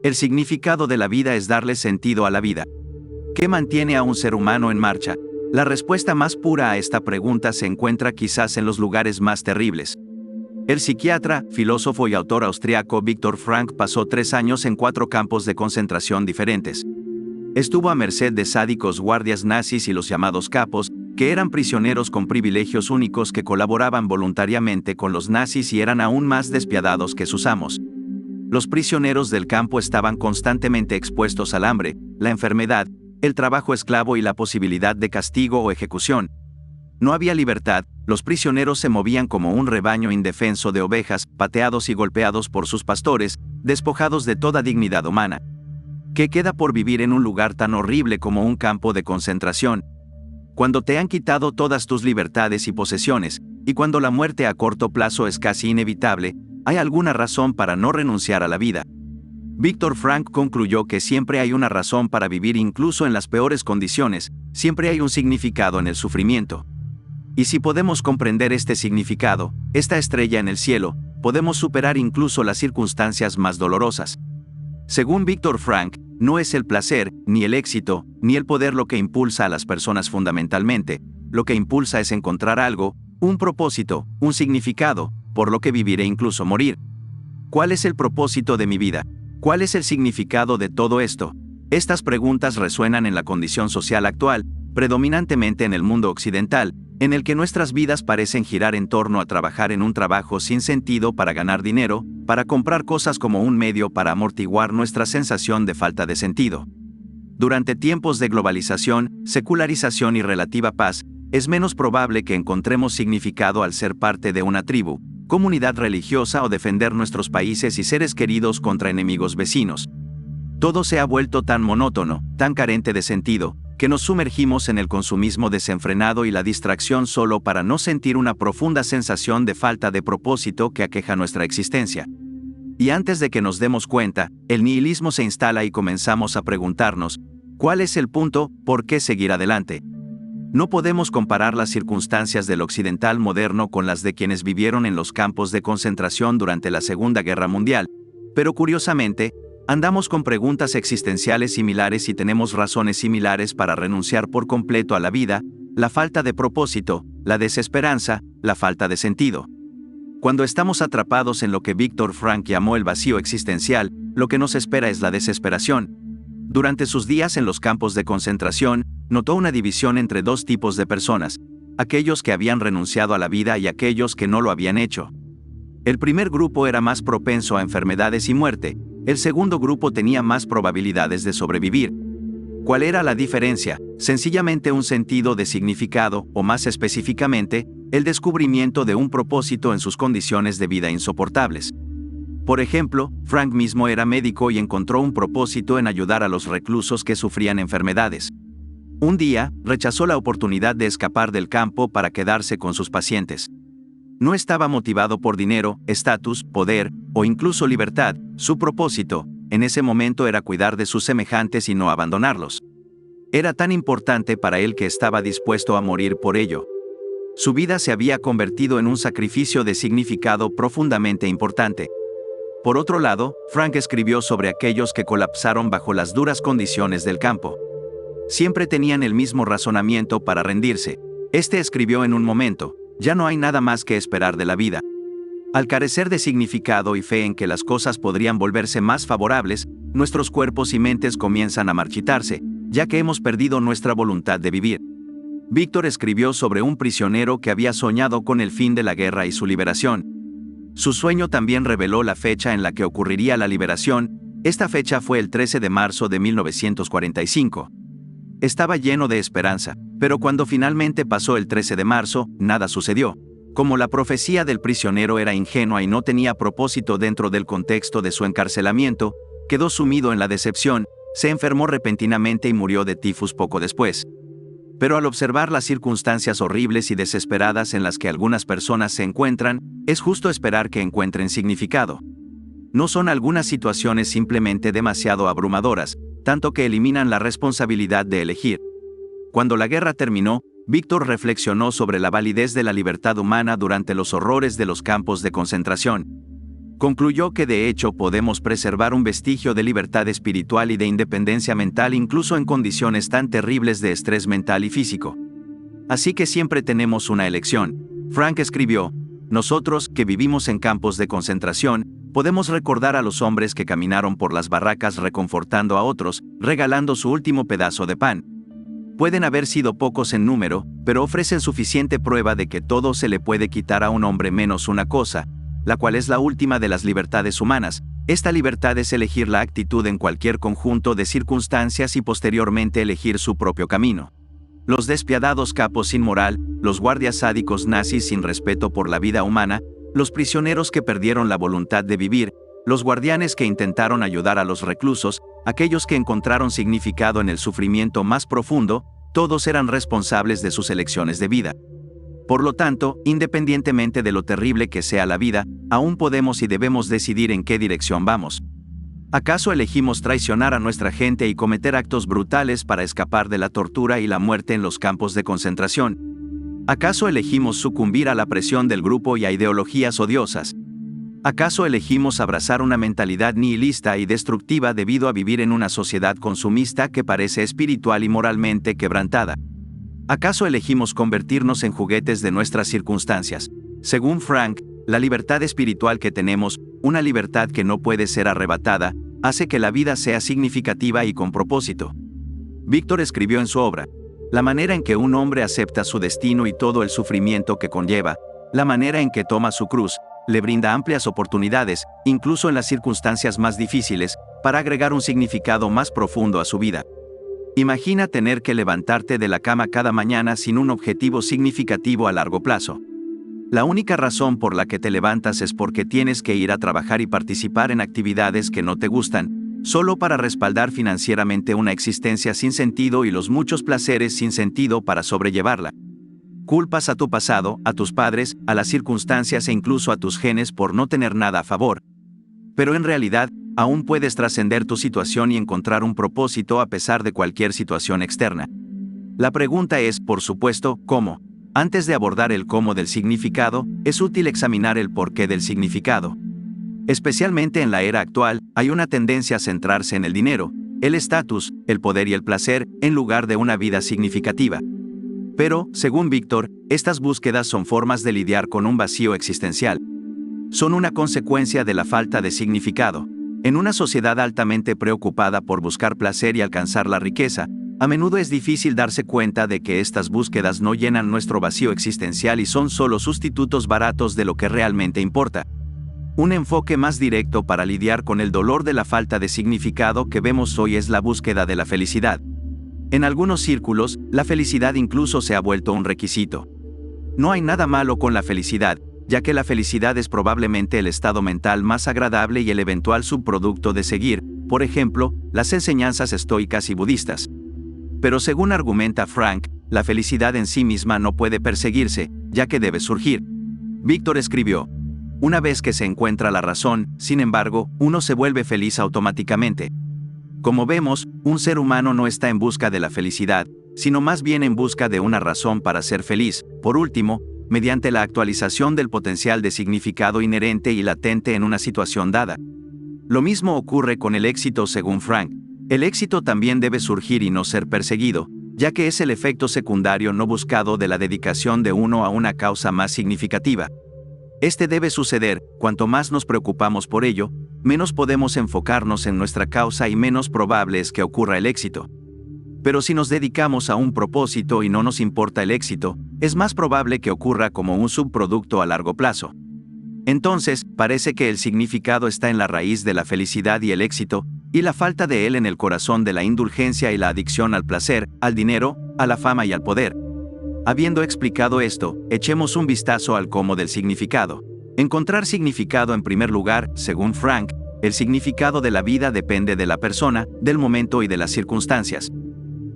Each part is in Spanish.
El significado de la vida es darle sentido a la vida. ¿Qué mantiene a un ser humano en marcha? La respuesta más pura a esta pregunta se encuentra quizás en los lugares más terribles. El psiquiatra, filósofo y autor austriaco Viktor Frankl pasó 3 años en 4 campos de concentración diferentes. Estuvo a merced de sádicos guardias nazis y los llamados capos, que eran prisioneros con privilegios únicos que colaboraban voluntariamente con los nazis y eran aún más despiadados que sus amos. Los prisioneros del campo estaban constantemente expuestos al hambre, la enfermedad, el trabajo esclavo y la posibilidad de castigo o ejecución. No había libertad, los prisioneros se movían como un rebaño indefenso de ovejas, pateados y golpeados por sus pastores, despojados de toda dignidad humana. ¿Qué queda por vivir en un lugar tan horrible como un campo de concentración? Cuando te han quitado todas tus libertades y posesiones, y cuando la muerte a corto plazo es casi inevitable, ¿hay alguna razón para no renunciar a la vida? Viktor Frankl concluyó que siempre hay una razón para vivir incluso en las peores condiciones, siempre hay un significado en el sufrimiento. Y si podemos comprender este significado, esta estrella en el cielo, podemos superar incluso las circunstancias más dolorosas. Según Viktor Frankl, no es el placer, ni el éxito, ni el poder lo que impulsa a las personas fundamentalmente, lo que impulsa es encontrar algo, un propósito, un significado, por lo que vivir e incluso morir. ¿Cuál es el propósito de mi vida? ¿Cuál es el significado de todo esto? Estas preguntas resuenan en la condición social actual, predominantemente en el mundo occidental, en el que nuestras vidas parecen girar en torno a trabajar en un trabajo sin sentido para ganar dinero, para comprar cosas como un medio para amortiguar nuestra sensación de falta de sentido. Durante tiempos de globalización, secularización y relativa paz, es menos probable que encontremos significado al ser parte de una tribu, comunidad religiosa o defender nuestros países y seres queridos contra enemigos vecinos. Todo se ha vuelto tan monótono, tan carente de sentido, que nos sumergimos en el consumismo desenfrenado y la distracción solo para no sentir una profunda sensación de falta de propósito que aqueja nuestra existencia. Y antes de que nos demos cuenta, el nihilismo se instala y comenzamos a preguntarnos, ¿cuál es el punto? ¿Por qué seguir adelante? No podemos comparar las circunstancias del occidental moderno con las de quienes vivieron en los campos de concentración durante la Segunda Guerra Mundial, pero curiosamente, andamos con preguntas existenciales similares y tenemos razones similares para renunciar por completo a la vida, la falta de propósito, la desesperanza, la falta de sentido. Cuando estamos atrapados en lo que Viktor Frankl llamó el vacío existencial, lo que nos espera es la desesperación. Durante sus días en los campos de concentración, notó una división entre 2 tipos de personas, aquellos que habían renunciado a la vida y aquellos que no lo habían hecho. El primer grupo era más propenso a enfermedades y muerte, el segundo grupo tenía más probabilidades de sobrevivir. ¿Cuál era la diferencia? Sencillamente un sentido de significado, o más específicamente, el descubrimiento de un propósito en sus condiciones de vida insoportables. Por ejemplo, Frank mismo era médico y encontró un propósito en ayudar a los reclusos que sufrían enfermedades. Un día, rechazó la oportunidad de escapar del campo para quedarse con sus pacientes. No estaba motivado por dinero, estatus, poder, o incluso libertad. Su propósito, en ese momento, era cuidar de sus semejantes y no abandonarlos. Era tan importante para él que estaba dispuesto a morir por ello. Su vida se había convertido en un sacrificio de significado profundamente importante. Por otro lado, Frank escribió sobre aquellos que colapsaron bajo las duras condiciones del campo. Siempre tenían el mismo razonamiento para rendirse. Este escribió en un momento: ya no hay nada más que esperar de la vida. Al carecer de significado y fe en que las cosas podrían volverse más favorables, nuestros cuerpos y mentes comienzan a marchitarse, ya que hemos perdido nuestra voluntad de vivir. Víctor escribió sobre un prisionero que había soñado con el fin de la guerra y su liberación. Su sueño también reveló la fecha en la que ocurriría la liberación. Esta fecha fue el 13 de marzo de 1945. Estaba lleno de esperanza, pero cuando finalmente pasó el 13 de marzo, nada sucedió. Como la profecía del prisionero era ingenua y no tenía propósito dentro del contexto de su encarcelamiento, quedó sumido en la decepción, se enfermó repentinamente y murió de tifus poco después. Pero al observar las circunstancias horribles y desesperadas en las que algunas personas se encuentran, es justo esperar que encuentren significado. ¿No son algunas situaciones simplemente demasiado abrumadoras, tanto que eliminan la responsabilidad de elegir? Cuando la guerra terminó, Víctor reflexionó sobre la validez de la libertad humana durante los horrores de los campos de concentración. Concluyó que de hecho podemos preservar un vestigio de libertad espiritual y de independencia mental incluso en condiciones tan terribles de estrés mental y físico. Así que siempre tenemos una elección. Frank escribió: nosotros, que vivimos en campos de concentración, podemos recordar a los hombres que caminaron por las barracas reconfortando a otros, regalando su último pedazo de pan. Pueden haber sido pocos en número, pero ofrecen suficiente prueba de que todo se le puede quitar a un hombre menos una cosa, la cual es la última de las libertades humanas. Esta libertad es elegir la actitud en cualquier conjunto de circunstancias y posteriormente elegir su propio camino. Los despiadados capos sin moral, los guardias sádicos nazis sin respeto por la vida humana, los prisioneros que perdieron la voluntad de vivir, los guardianes que intentaron ayudar a los reclusos, aquellos que encontraron significado en el sufrimiento más profundo, todos eran responsables de sus elecciones de vida. Por lo tanto, independientemente de lo terrible que sea la vida, aún podemos y debemos decidir en qué dirección vamos. ¿Acaso elegimos traicionar a nuestra gente y cometer actos brutales para escapar de la tortura y la muerte en los campos de concentración? ¿Acaso elegimos sucumbir a la presión del grupo y a ideologías odiosas? ¿Acaso elegimos abrazar una mentalidad nihilista y destructiva debido a vivir en una sociedad consumista que parece espiritual y moralmente quebrantada? ¿Acaso elegimos convertirnos en juguetes de nuestras circunstancias? Según Frank, la libertad espiritual que tenemos, una libertad que no puede ser arrebatada, hace que la vida sea significativa y con propósito. Víctor escribió en su obra: la manera en que un hombre acepta su destino y todo el sufrimiento que conlleva, la manera en que toma su cruz, le brinda amplias oportunidades, incluso en las circunstancias más difíciles, para agregar un significado más profundo a su vida. Imagina tener que levantarte de la cama cada mañana sin un objetivo significativo a largo plazo. La única razón por la que te levantas es porque tienes que ir a trabajar y participar en actividades que no te gustan, solo para respaldar financieramente una existencia sin sentido y los muchos placeres sin sentido para sobrellevarla. Culpas a tu pasado, a tus padres, a las circunstancias e incluso a tus genes por no tener nada a favor. Pero en realidad, aún puedes trascender tu situación y encontrar un propósito a pesar de cualquier situación externa. La pregunta es, por supuesto, ¿cómo? Antes de abordar el cómo del significado, es útil examinar el porqué del significado. Especialmente en la era actual, hay una tendencia a centrarse en el dinero, el estatus, el poder y el placer, en lugar de una vida significativa. Pero, según Víctor, estas búsquedas son formas de lidiar con un vacío existencial. Son una consecuencia de la falta de significado. En una sociedad altamente preocupada por buscar placer y alcanzar la riqueza, a menudo es difícil darse cuenta de que estas búsquedas no llenan nuestro vacío existencial y son solo sustitutos baratos de lo que realmente importa. Un enfoque más directo para lidiar con el dolor de la falta de significado que vemos hoy es la búsqueda de la felicidad. En algunos círculos, la felicidad incluso se ha vuelto un requisito. No hay nada malo con la felicidad, ya que la felicidad es probablemente el estado mental más agradable y el eventual subproducto de seguir, por ejemplo, las enseñanzas estoicas y budistas. Pero según argumenta Frank, la felicidad en sí misma no puede perseguirse, ya que debe surgir. Víctor escribió: una vez que se encuentra la razón, sin embargo, uno se vuelve feliz automáticamente. Como vemos, un ser humano no está en busca de la felicidad, sino más bien en busca de una razón para ser feliz, por último, mediante la actualización del potencial de significado inherente y latente en una situación dada. Lo mismo ocurre con el éxito según Frank. El éxito también debe surgir y no ser perseguido, ya que es el efecto secundario no buscado de la dedicación de uno a una causa más significativa. Este debe suceder, cuanto más nos preocupamos por ello, menos podemos enfocarnos en nuestra causa y menos probable es que ocurra el éxito. Pero si nos dedicamos a un propósito y no nos importa el éxito, es más probable que ocurra como un subproducto a largo plazo. Entonces, parece que el significado está en la raíz de la felicidad y el éxito, y la falta de él en el corazón de la indulgencia y la adicción al placer, al dinero, a la fama y al poder. Habiendo explicado esto, echemos un vistazo al cómo del significado. Encontrar significado en primer lugar, según Frank, el significado de la vida depende de la persona, del momento y de las circunstancias.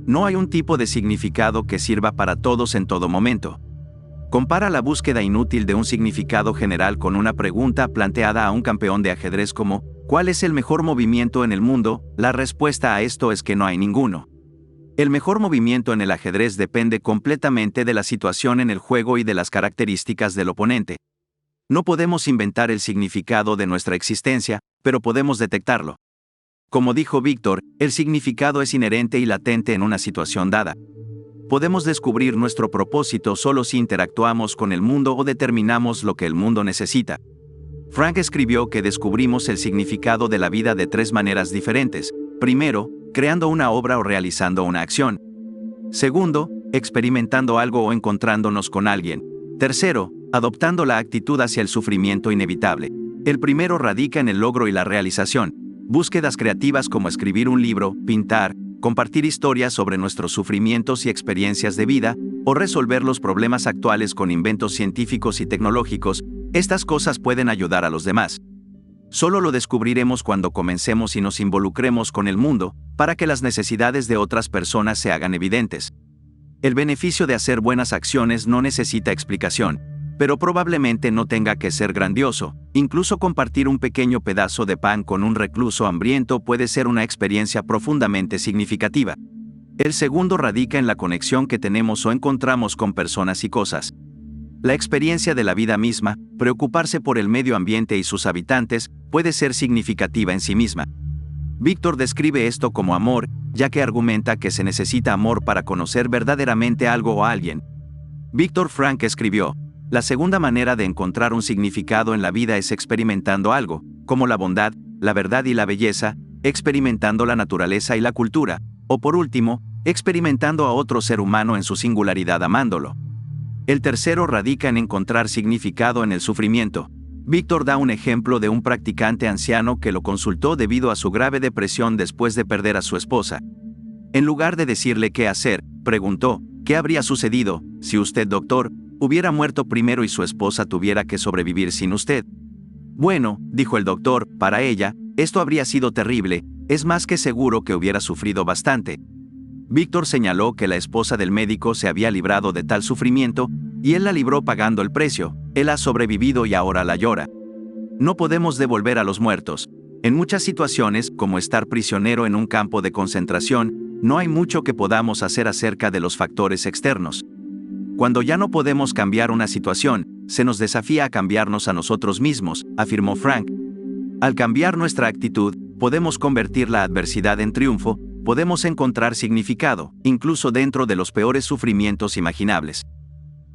No hay un tipo de significado que sirva para todos en todo momento. Compara la búsqueda inútil de un significado general con una pregunta planteada a un campeón de ajedrez como: ¿cuál es el mejor movimiento en el mundo? La respuesta a esto es que no hay ninguno. El mejor movimiento en el ajedrez depende completamente de la situación en el juego y de las características del oponente. No podemos inventar el significado de nuestra existencia, pero podemos detectarlo. Como dijo Víctor, el significado es inherente y latente en una situación dada. Podemos descubrir nuestro propósito solo si interactuamos con el mundo o determinamos lo que el mundo necesita. Frank escribió que descubrimos el significado de la vida de 3 maneras diferentes. Primero, creando una obra o realizando una acción. Segundo, experimentando algo o encontrándonos con alguien. Tercero, adoptando la actitud hacia el sufrimiento inevitable. El primero radica en el logro y la realización. Búsquedas creativas como escribir un libro, pintar, compartir historias sobre nuestros sufrimientos y experiencias de vida, o resolver los problemas actuales con inventos científicos y tecnológicos. Estas cosas pueden ayudar a los demás. Solo lo descubriremos cuando comencemos y nos involucremos con el mundo, para que las necesidades de otras personas se hagan evidentes. El beneficio de hacer buenas acciones no necesita explicación, pero probablemente no tenga que ser grandioso. Incluso compartir un pequeño pedazo de pan con un recluso hambriento puede ser una experiencia profundamente significativa. El segundo radica en la conexión que tenemos o encontramos con personas y cosas. La experiencia de la vida misma, preocuparse por el medio ambiente y sus habitantes, puede ser significativa en sí misma. Víctor describe esto como amor, ya que argumenta que se necesita amor para conocer verdaderamente algo o a alguien. Víctor Frank escribió: la segunda manera de encontrar un significado en la vida es experimentando algo, como la bondad, la verdad y la belleza, experimentando la naturaleza y la cultura, o por último, experimentando a otro ser humano en su singularidad amándolo. El tercero radica en encontrar significado en el sufrimiento. Víctor da un ejemplo de un practicante anciano que lo consultó debido a su grave depresión después de perder a su esposa. En lugar de decirle qué hacer, preguntó: ¿qué habría sucedido si usted, doctor, hubiera muerto primero y su esposa tuviera que sobrevivir sin usted? Bueno, dijo el doctor, para ella, esto habría sido terrible, es más que seguro que hubiera sufrido bastante. Víctor señaló que la esposa del médico se había librado de tal sufrimiento, y él la libró pagando el precio. Él ha sobrevivido y ahora la llora. No podemos devolver a los muertos. En muchas situaciones, como estar prisionero en un campo de concentración, no hay mucho que podamos hacer acerca de los factores externos. Cuando ya no podemos cambiar una situación, se nos desafía a cambiarnos a nosotros mismos, afirmó Frank. Al cambiar nuestra actitud, podemos convertir la adversidad en triunfo, podemos encontrar significado, incluso dentro de los peores sufrimientos imaginables.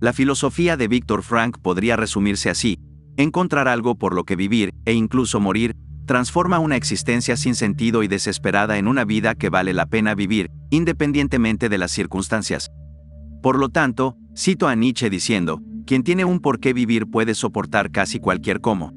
La filosofía de Víctor Frank podría resumirse así: encontrar algo por lo que vivir, e incluso morir, transforma una existencia sin sentido y desesperada en una vida que vale la pena vivir, independientemente de las circunstancias. Por lo tanto, cito a Nietzsche diciendo: quien tiene un por qué vivir puede soportar casi cualquier cómo.